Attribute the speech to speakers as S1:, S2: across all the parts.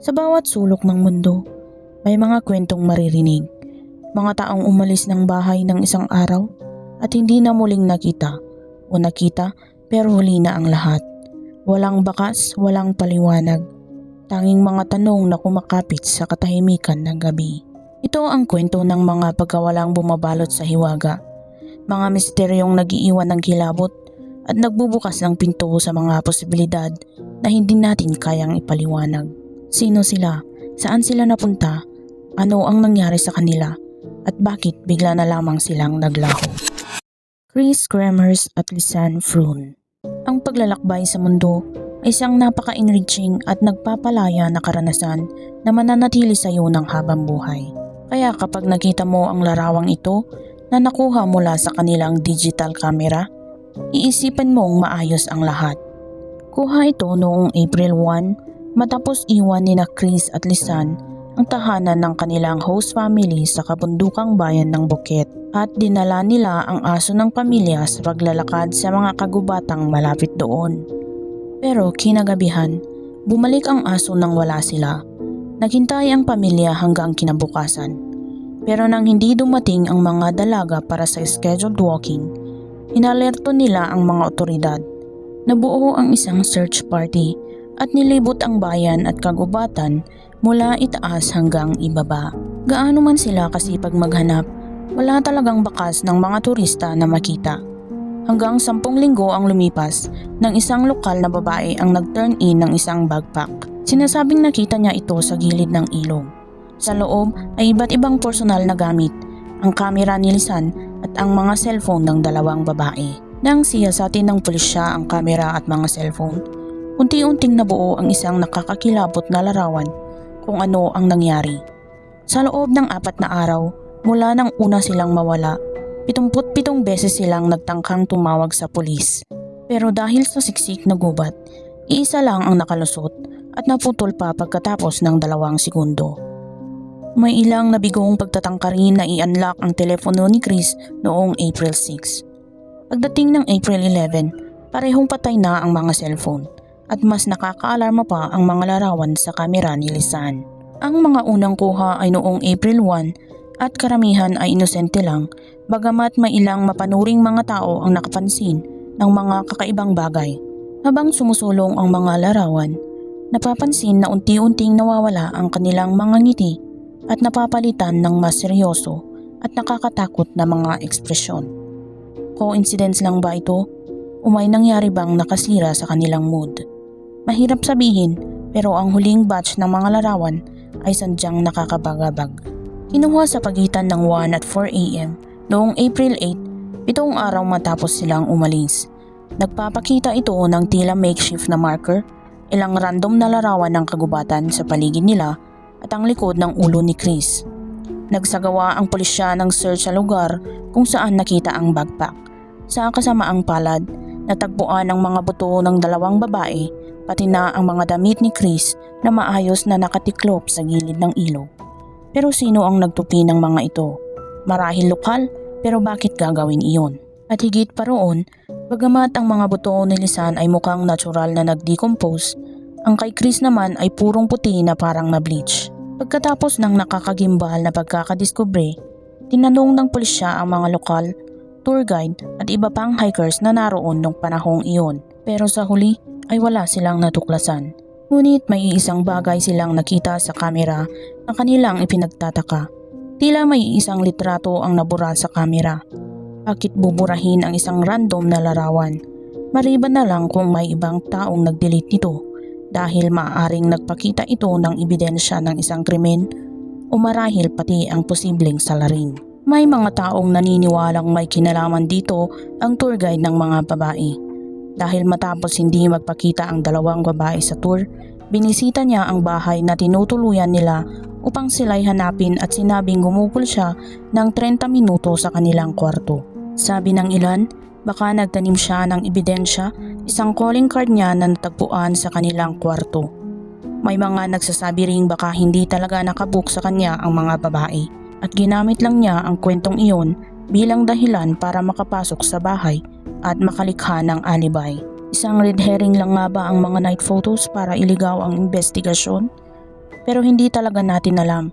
S1: Sa bawat sulok ng mundo, may mga kwentong maririnig. Mga taong umalis ng bahay ng isang araw at hindi na muling nakita o nakita pero huli na ang lahat. Walang bakas, walang paliwanag. Tanging mga tanong na kumakapit sa katahimikan ng gabi. Ito ang kwento ng mga pagkawalang bumabalot sa hiwaga. Mga misteryong nag-iiwan ng kilabot at nagbubukas ng pinto sa mga posibilidad na hindi natin kayang ipaliwanag. Sino sila? Saan sila napunta? Ano ang nangyari sa kanila? At bakit bigla na lamang silang naglaho? Chris Kremers at Lisanne Froon. Ang paglalakbay sa mundo ay isang napaka-enriching at nagpapalaya na karanasan na mananatili sa iyo ng habang buhay. Kaya kapag nakita mo ang larawang ito na nakuha mula sa kanilang digital camera, iisipan mong maayos ang lahat. Kuha ito noong April 1 matapos iwan ni na Chris at Lisanne ang tahanan ng kanilang host family sa kabundukang bayan ng Bukit at dinala nila ang aso ng pamilya sa paglalakad sa mga kagubatang malapit doon. Pero kinagabihan, bumalik ang aso nang wala sila. Naghintay ang pamilya hanggang kinabukasan. Pero nang hindi dumating ang mga dalaga para sa scheduled walking, inalerto nila ang mga otoridad. Nabuo ang isang search party at nilibot ang bayan at kagubatan mula itaas hanggang ibaba. Gaano man sila kasipag maghanap, wala talagang bakas ng mga turista na makita. Hanggang 10 linggo ang lumipas nang isang lokal na babae ang nag-turn in ng isang backpack. Sinasabing nakita niya ito sa gilid ng ilog. Sa loob ay iba't ibang personal na gamit, ang kamera ni Lisanne at ang mga cellphone ng dalawang babae. Nang siyasatin ng pulisya ang kamera at mga cellphone, unti-unting nabuo ang isang nakakakilabot na larawan kung ano ang nangyari. Sa loob ng 4 na araw, mula nang una silang mawala, 77 beses silang nagtangkang tumawag sa pulis. Pero dahil sa siksik na gubat, iisa lang ang nakalusot at naputol pa pagkatapos ng 2 segundo. May ilang nabigong pagtatangka rin na i-unlock ang telepono ni Chris noong April 6. Pagdating ng April 11, parehong patay na ang mga cellphone at mas nakakaalarma pa ang mga larawan sa kamera ni Lisanne. Ang mga unang kuha ay noong April 1 at karamihan ay inosente lang, bagamat may ilang mapanuring mga tao ang nakapansin ng mga kakaibang bagay. Habang sumusulong ang mga larawan, napapansin na unti-unting nawawala ang kanilang mga ngiti at napapalitan ng mas seryoso at nakakatakot na mga ekspresyon. Coincidence lang ba ito? O may nangyari bang nakasira sa kanilang mood? Mahirap sabihin, pero ang huling batch ng mga larawan ay sadyang nakakabagabag. Kinuha sa pagitan ng 1 at 4 a.m. noong April 8, 7 araw matapos silang umalis. Nagpapakita ito ng tila makeshift na marker, ilang random na larawan ng kagubatan sa paligid nila at ang likod ng ulo ni Chris. Nagsagawa ang pulisya ng search sa lugar kung saan nakita ang backpack. Sa kasamaang palad, natagpuan ang mga buto ng 2 babae pati na ang mga damit ni Chris na maayos na nakatiklop sa gilid ng ilog. Pero sino ang nagtupi ng mga ito? Marahil lokal, pero bakit gagawin iyon? At higit pa roon, bagamat ang mga buto ni Lisanne ay mukhang natural na nag-decompose, ang kay Chris naman ay purong puti na parang na-bleach. Pagkatapos ng nakakagimbal na pagkakadiskubre, tinanong ng pulisya ang mga lokal, tour guide at iba pang hikers na naroon nung panahong iyon. Pero sa huli ay wala silang natuklasan. Ngunit may isang bagay silang nakita sa kamera na kanilang ipinagtataka. Tila may isang litrato ang nabura sa kamera. Bakit buburahin ang isang random na larawan? Maliban na lang kung may ibang taong nag-delete nito dahil maaaring nagpakita ito ng ebidensya ng isang krimen o marahil pati ang posibleng salarin. May mga taong naniniwalang may kinalaman dito ang tour guide ng mga babae. Dahil matapos hindi magpakita ang 2 babae sa tour, binisita niya ang bahay na tinutuluyan nila upang sila'y hanapin at sinabing gumugol siya ng 30 minuto sa kanilang kwarto. Sabi ng ilan, baka nagtanim siya ng ebidensya, isang calling card niya na natagpuan sa kanilang kwarto. May mga nagsasabi ring baka hindi talaga nakabook sa kanya ang mga babae at ginamit lang niya ang kwentong iyon bilang dahilan para makapasok sa bahay at makalikha ng alibay. Isang red herring lang nga ba ang mga night photos para iligaw ang investigasyon? Pero hindi talaga natin alam.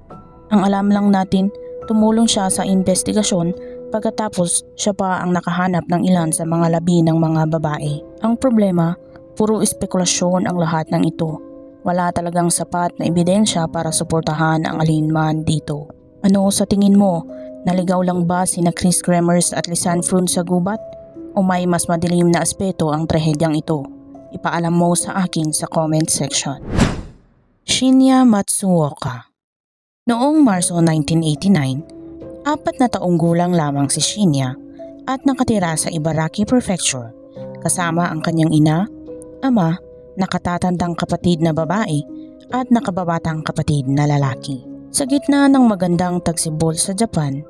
S1: Ang alam lang natin, tumulong siya sa investigasyon pagkatapos siya pa ang nakahanap ng ilan sa mga labi ng mga babae. Ang problema, puro espekulasyon ang lahat ng ito. Wala talagang sapat na ebidensya para suportahan ang alinman dito. Ano sa tingin mo? Naligaw lang ba sina Chris Kremers at Lisanne Froon sa gubat? O may mas madilim na aspeto ang trahedyang ito? Ipaalam mo sa akin sa comment section. Shinya Matsuoka. Noong Marso 1989, 4 na taong gulang lamang si Shinya at nakatira sa Ibaraki Prefecture kasama ang kanyang ina, ama, nakatatandang kapatid na babae at nakababatang kapatid na lalaki. Sa gitna ng magandang tagsibol sa Japan,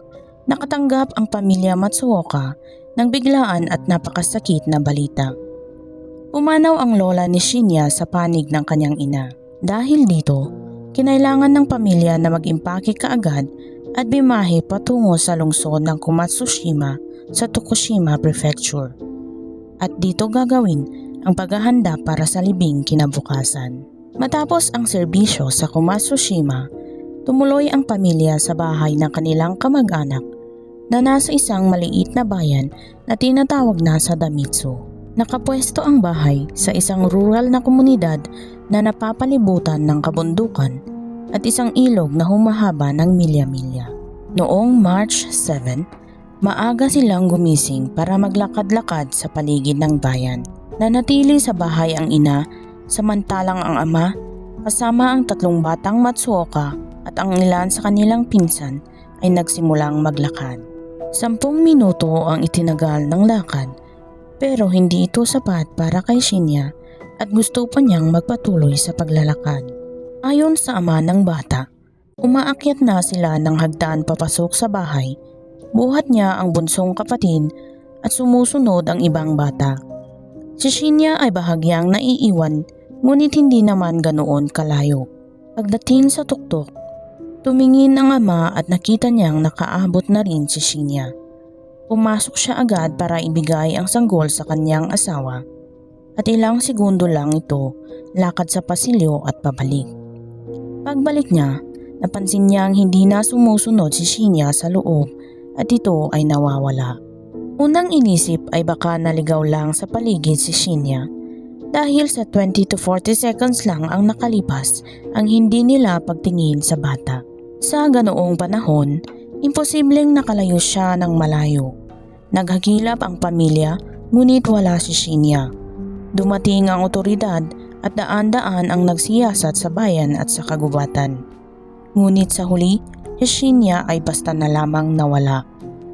S1: nakatanggap ang pamilya Matsuoka ng biglaan at napakasakit na balita. Pumanaw ang lola ni Shinya sa panig ng kanyang ina. Dahil dito, kinailangan ng pamilya na mag-impake kaagad at bimahe patungo sa lungsod ng Komatsushima sa Tokushima Prefecture. At dito gagawin ang paghahanda para sa libing kinabukasan. Matapos ang serbisyo sa Komatsushima, tumuloy ang pamilya sa bahay ng kanilang kamag-anak na nasa isang maliit na bayan na tinatawag na Sadamitsu. Nakapwesto ang bahay sa isang rural na komunidad na napapalibutan ng kabundukan at isang ilog na humahaba ng milya-milya. Noong March 7, maaga silang gumising para maglakad-lakad sa paligid ng bayan. Nanatili sa bahay ang ina, samantalang ang ama, kasama ang 3 batang Matsuoka at ang ilan sa kanilang pinsan ay nagsimulang maglakad. 10 minuto ang itinagal ng lakad, pero hindi ito sapat para kay Shinya at gusto pa niyang magpatuloy sa paglalakad. Ayon sa ama ng bata, umaakyat na sila ng hagdan papasok sa bahay. Buhat niya ang bunsong kapatid at sumusunod ang ibang bata. Si Shinya ay bahagyang naiiwan, ngunit hindi naman ganoon kalayo. Pagdating sa tuktok, tumingin ang ama at nakita niyang nakaabot na rin si Shinya. Pumasok siya agad para ibigay ang sanggol sa kanyang asawa at ilang segundo lang ito lakad sa pasilyo at pabalik. Pagbalik niya, napansin niyang hindi na sumusunod si Shinya sa loob at ito ay nawawala. Unang inisip ay baka naligaw lang sa paligid si Shinya dahil sa 20 to 40 seconds lang ang nakalipas ang hindi nila pagtingin sa bata. Sa ganoong panahon, imposibleng nakalayo siya ng malayo. Naghagilap ang pamilya ngunit wala si Shinya. Dumating ang otoridad at daan-daan ang nagsiyasat sa bayan at sa kagubatan. Ngunit sa huli, si Shinya ay basta na lamang nawala.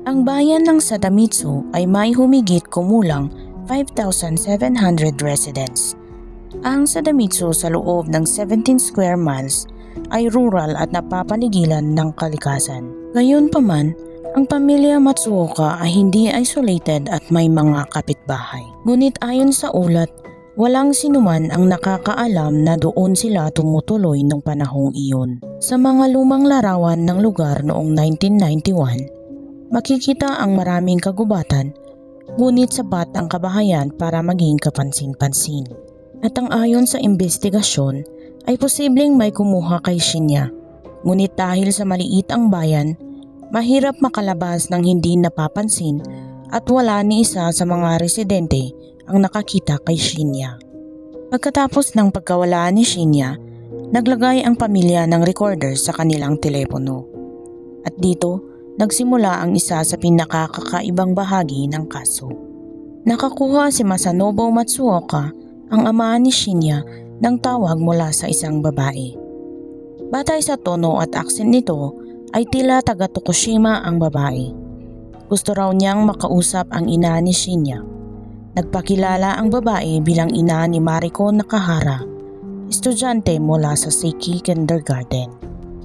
S1: Ang bayan ng Sadamitsu ay may humigit kumulang 5,700 residents. Ang Sadamitsu sa loob ng 17 square miles ay rural at napapaligilan ng kalikasan. Gayunpaman, ang pamilya Matsuoka ay hindi isolated at may mga kapitbahay. Ngunit ayon sa ulat, walang sinuman ang nakakaalam na doon sila tumutuloy nung panahong iyon. Sa mga lumang larawan ng lugar noong 1991, makikita ang maraming kagubatan, ngunit sapat ang kabahayan para maging kapansin-pansin. At ang ayon sa investigasyon, ay posibleng may kumuha kay Shinya. Ngunit dahil sa maliit ang bayan, mahirap makalabas ng hindi napapansin at wala ni isa sa mga residente ang nakakita kay Shinya. Pagkatapos ng pagkawala ni Shinya, naglagay ang pamilya ng recorder sa kanilang telepono. At dito, nagsimula ang isa sa pinakakakaibang bahagi ng kaso. Nakakuha si Masanobu Matsuoka, ang ama ni Shinya, ng tawag mula sa isang babae. Batay sa tono at aksen nito, ay tila taga Tokushima ang babae. Gusto raw niyang makausap ang ina ni Shinya. Nagpakilala ang babae bilang ina ni Mariko Nakahara, estudyante mula sa Seiki Kindergarten.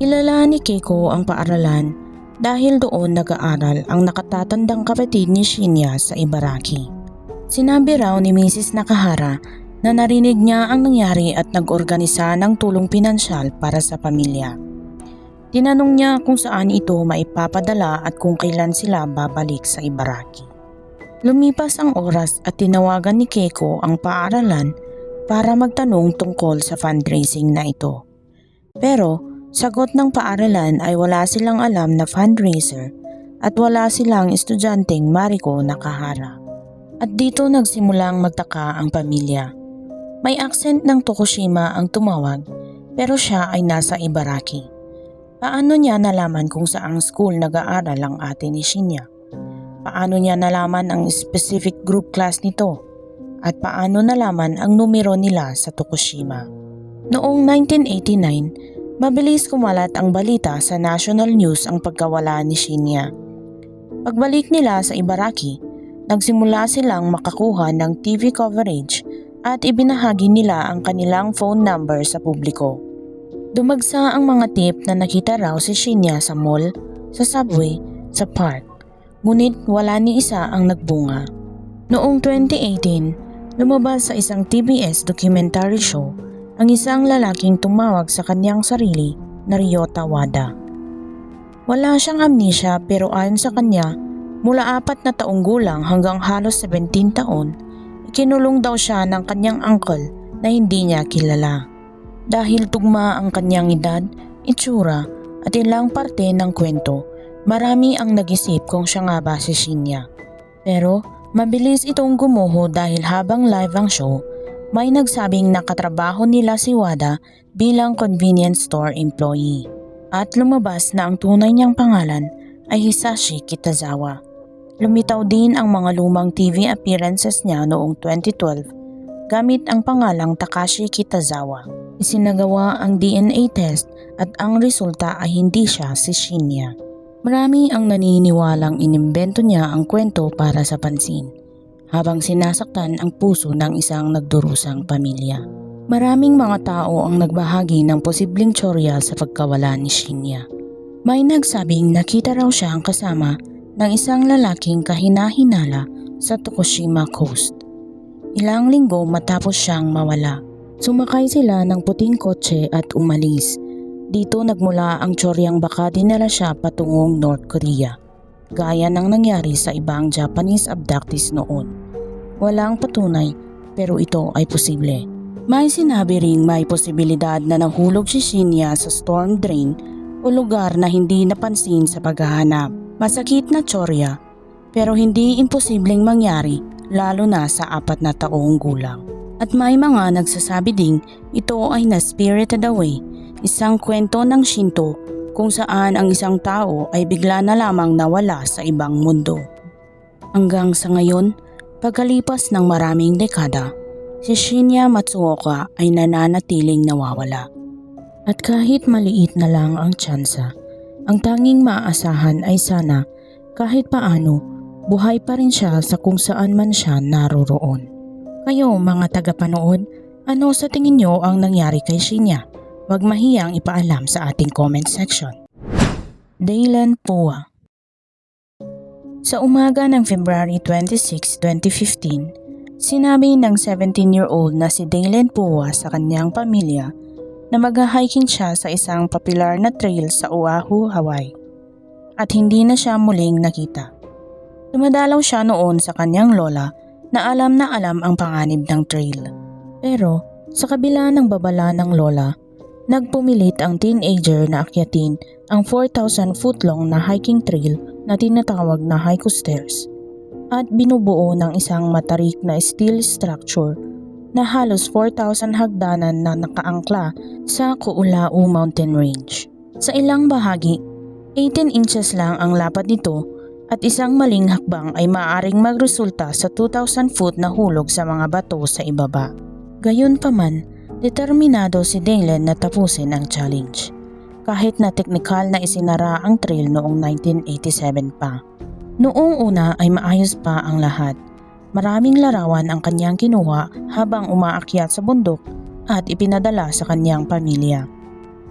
S1: Kilala ni Keiko ang paaralan dahil doon nag-aaral ang nakatatandang kapatid ni Shinya sa Ibaraki. Sinabi raw ni Mrs. Nakahara na narinig niya ang nangyari at nag-organisa ng tulong pinansyal para sa pamilya. Tinanong niya kung saan ito maipapadala at kung kailan sila babalik sa Ibaraki. Lumipas ang oras at tinawagan ni Keiko ang paaralan para magtanong tungkol sa fundraising na ito. Pero sagot ng paaralan ay wala silang alam na fundraiser at wala silang estudyanteng Mariko nakahara. At dito nagsimulang magtaka ang pamilya. May accent ng Tokushima ang tumawag pero siya ay nasa Ibaraki. Paano niya nalaman kung saang school nag-aaral ang ate ni Shinya? Paano niya nalaman ang specific group class nito? At paano nalaman ang numero nila sa Tokushima? Noong 1989, mabilis kumalat ang balita sa national news ang pagkawala ni Shinya. Pagbalik nila sa Ibaraki, nagsimula silang makakuha ng TV coverage at ibinahagi nila ang kanilang phone number sa publiko. Dumagsa ang mga tip na nakita raw si Shinya sa mall, sa subway, sa park. Ngunit wala ni isa ang nagbunga. Noong 2018, lumabas sa isang TBS documentary show ang isang lalaking tumawag sa kanyang sarili na Ryota Wada. Wala siyang amnesia pero ayon sa kanya, mula 4 na taong gulang hanggang halos 17 taon, ikinulong daw siya ng kanyang uncle na hindi niya kilala. Dahil tugma ang kanyang edad, itsura at ilang parte ng kwento, marami ang nag-isip kung siya nga ba si Shinya. Pero mabilis itong gumuho dahil habang live ang show, may nagsabing nakatrabaho nila si Wada bilang convenience store employee. At lumabas na ang tunay niyang pangalan ay Hisashi Kitazawa. Lumitaw din ang mga lumang TV appearances niya noong 2012 gamit ang pangalang Takashi Kitazawa. Isinagawa ang DNA test at ang resulta ay hindi siya si Shinya. Marami ang naniniwalang inimbento niya ang kwento para sa pansin, habang sinasaktan ang puso ng isang nagdurusang pamilya. Maraming mga tao ang nagbahagi ng posibleng tsorya sa pagkawala ni Shinya. May nagsabing nakita raw siyang kasama ng isang lalaking kahina-hinala sa Tokushima Coast. Ilang linggo matapos siyang mawala, sumakay sila ng puting kotse at umalis. Dito nagmula ang tsoryang baka dinala siya patungong North Korea, gaya ng nangyari sa ibang Japanese abductees noon. Walang patunay pero ito ay posible. May sinabi ring may posibilidad na nahulog si Shinya sa storm drain o lugar na hindi napansin sa paghahanap. Masakit na tsorya pero hindi imposibleng mangyari lalo na sa 4 na taong gulang. At may mga nagsasabi ding ito ay na-spirited away, isang kwento ng Shinto kung saan ang isang tao ay bigla na lamang nawala sa ibang mundo. Hanggang sa ngayon, pagkalipas ng maraming dekada, si Shinya Matsuoka ay nananatiling nawawala. At kahit maliit na lang ang tsansa, ang tanging maaasahan ay sana kahit paano buhay pa rin siya sa kung saan man siya naroroon. Kayo mga tagapanood, ano sa tingin nyo ang nangyari kay Shinya? Huwag mahiyang ipaalam sa ating comment section. Daylan Poa. Sa umaga ng February 26, 2015, sinabi ng 17-year-old na si Daylan Poa sa kanyang pamilya na mag-hiking siya sa isang popular na trail sa Oahu, Hawaii. At hindi na siya muling nakita. Dumadalaw siya noon sa kanyang lola na alam ang panganib ng trail. Pero sa kabila ng babala ng lola, nagpumilit ang teenager na akyatin ang 4,000 foot long na hiking trail na tinatawag na Haiku Stairs at binubuo ng isang matarik na steel structure na halos 4,000 hagdanan na nakaangkla sa Ku'ulau Mountain Range. Sa ilang bahagi, 18 inches lang ang lapad nito at isang maling hakbang ay maaaring magresulta sa 2,000 foot na hulog sa mga bato sa ibaba. Gayunpaman, determinado si Daylan na tapusin ang challenge. Kahit na teknikal na isinara ang trail noong 1987 pa. Noong una ay maayos pa ang lahat. Maraming larawan ang kanyang kinuha habang umaakyat sa bundok at ipinadala sa kanyang pamilya.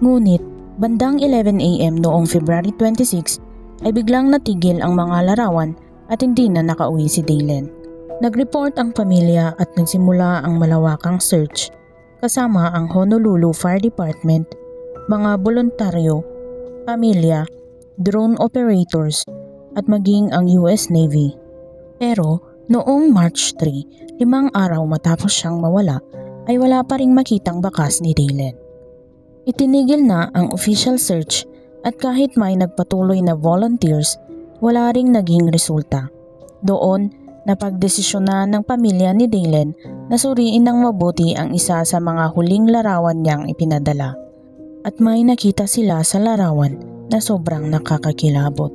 S1: Ngunit bandang 11 AM noong February 26 ay biglang natigil ang mga larawan at hindi na nakauwi si Daylan. Nag-report ang pamilya at nagsimula ang malawakang search kasama ang Honolulu Fire Department, mga boluntaryo, pamilya, drone operators at maging ang US Navy. Pero noong March 3, 5 araw matapos siyang mawala, ay wala pa ring makitang bakas ni Daylan. Itinigil na ang official search at kahit may nagpatuloy na volunteers, wala ring naging resulta. Doon, napagdesisyonan ng pamilya ni Dalen na suriin ng mabuti ang isa sa mga huling larawan niyang ipinadala. At may nakita sila sa larawan na sobrang nakakakilabot.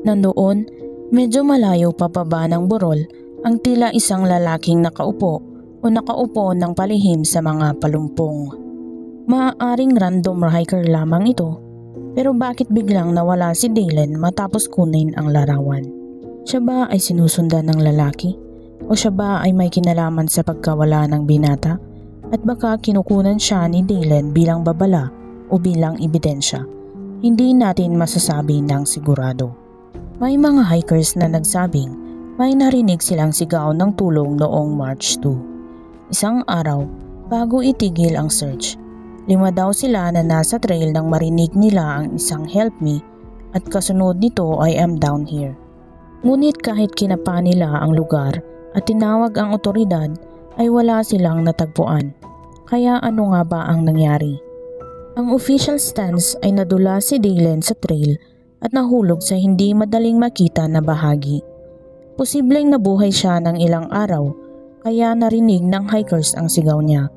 S1: Nandoon, medyo malayo papaba ng burol, ang tila isang lalaking nakaupo o nakaupo ng palihim sa mga palumpong. Maaaring random hiker lamang ito, pero bakit biglang nawala si Dalen matapos kunin ang larawan? Siya ba ay sinusundan ng lalaki? O siya ba ay may kinalaman sa pagkawala ng binata? At baka kinukunan siya ni Dalen bilang babala o bilang ebidensya? Hindi natin masasabi ng sigurado. May mga hikers na nagsabing may narinig silang sigaw ng tulong noong March 2. Isang araw, bago itigil ang search, 5 daw sila na nasa trail nang marinig nila ang isang "help me" at kasunod nito ay "I'm down here". Ngunit kahit kinapa nila ang lugar at tinawag ang otoridad ay wala silang natagpuan. Kaya ano nga ba ang nangyari? Ang official stance ay nadula si Dalen sa trail at nahulog sa hindi madaling makita na bahagi. Posibleng nabuhay siya ng ilang araw kaya narinig ng hikers ang sigaw niya.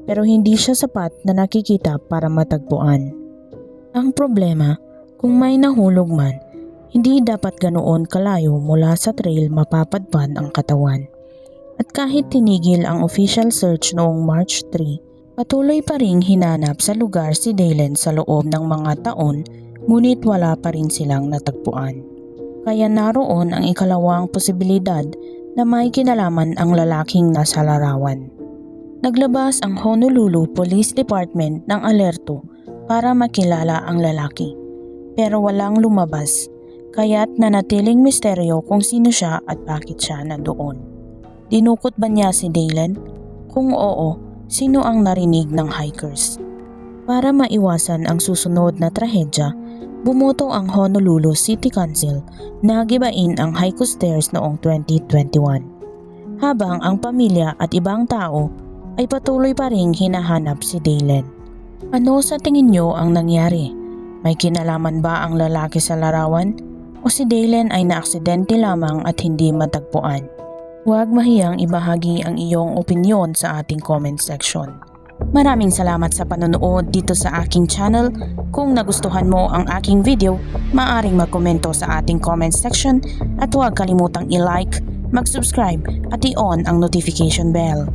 S1: Pero hindi siya sapat na nakikita para matagpuan. Ang problema, kung may nahulog man, hindi dapat ganoon kalayo mula sa trail mapapadpad ang katawan. At kahit tinigil ang official search noong March 3, patuloy pa ring hinanap sa lugar si Dalen sa loob ng mga taon, ngunit wala pa rin silang natagpuan. Kaya naroon ang ikalawang posibilidad na may kinalaman ang lalaking nasa larawan. Naglabas ang Honolulu Police Department ng alerto para makilala ang lalaki. Pero walang lumabas, kaya't nanatiling misteryo kung sino siya at bakit siya nandoon. Dinukot ba niya si Dalen? Kung oo, sino ang narinig ng hikers? Para maiwasan ang susunod na trahedya, bumoto ang Honolulu City Council na gibain ang Haiku Stairs noong 2021. Habang ang pamilya at ibang tao ay patuloy pa ring hinahanap si Dalen. Ano sa tingin niyo ang nangyari? May kinalaman ba ang lalaki sa larawan? O si Dalen ay naaksidente lamang at hindi matagpuan? Huwag mahiyang ibahagi ang iyong opinyon sa ating comment section. Maraming salamat sa panonood dito sa aking channel. Kung nagustuhan mo ang aking video, maaaring magkomento sa ating comment section at huwag kalimutang i-like, mag-subscribe at i-on ang notification bell.